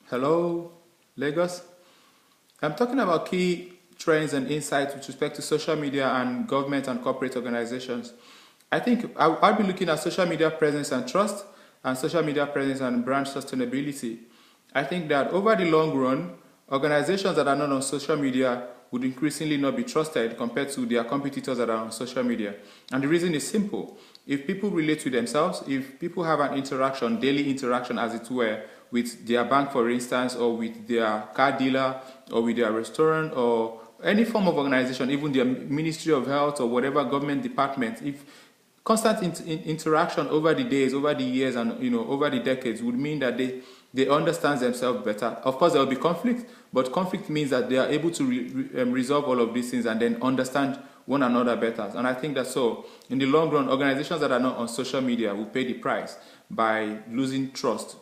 Hello, Lagos. I'm talking about key trends and insights with respect to social media and government and corporate organizations. I think I'll be looking at social media presence and trust and social media presence and brand sustainability. I think that over the long run, organizations that are not on social media would increasingly not be trusted compared to their competitors that are on social media. And the reason is simple. If people relate to themselves, if people have an interaction, daily interaction as it were, with their bank, for instance, or with their car dealer, or with their restaurant, or any form of organization, even their Ministry of Health or whatever government department, if constant interaction over the days, over the years, and over the decades would mean that they understand themselves better. Of course, there will be conflict, but conflict means that they are able to resolve all of these things and then understand one another better. And I think that so, in the long run, organizations that are not on social media will pay the price by losing the trust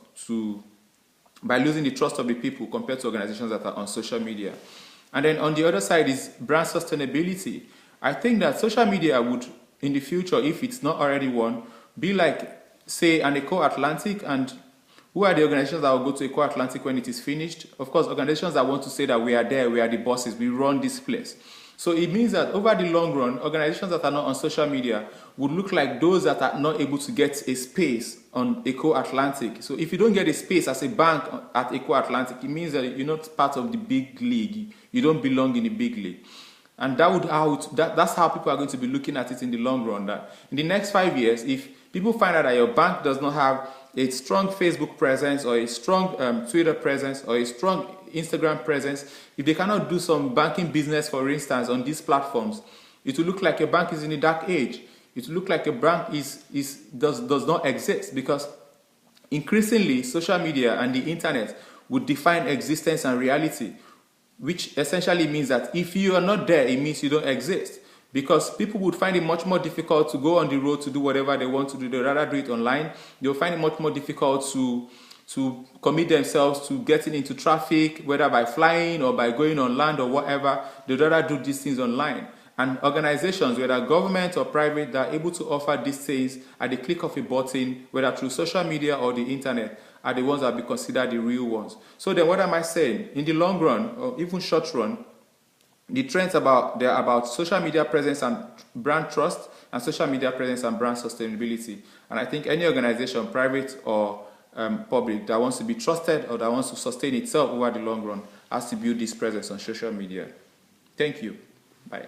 of the people compared to organizations that are on social media. And then on the other side is brand sustainability. I think that social media would, in the future, if it's not already one, be like, say, an Eco Atlantic. And who are the organizations that will go to Eco Atlantic when it is finished? Of course, organizations that want to say that we are there, we are the bosses, we run this place. So it means that over the long run, organizations that are not on social media would look like those that are not able to get a space on Eco Atlantic. So if you don't get a space as a bank at Eco Atlantic, it means that you're not part of the big league. You don't belong in the big league. And that's how people are going to be looking at it in the long run. That in the next 5 years, if people find out that your bank does not have a strong Facebook presence or a strong Twitter presence or a strong Instagram presence, if they cannot do some banking business, for instance, on these platforms, it will look like your bank is in a dark age. It will look like your bank does not exist, because increasingly social media and the internet would define existence and reality, which essentially means that if you are not there, it means you don't exist. Because people would find it much more difficult to go on the road to do whatever they want to do. They'd rather do it online. They'll find it much more difficult to commit themselves to getting into traffic, whether by flying or by going on land or whatever. They'd rather do these things online. And organizations, whether government or private, that are able to offer these things at the click of a button, whether through social media or the internet, are the ones that will be considered the real ones. So then what am I saying? In the long run, or even short run, the trends they're about social media presence and brand trust, and social media presence and brand sustainability. And I think any organization, private or public, that wants to be trusted or that wants to sustain itself over the long run has to build this presence on social media. Thank you. Bye.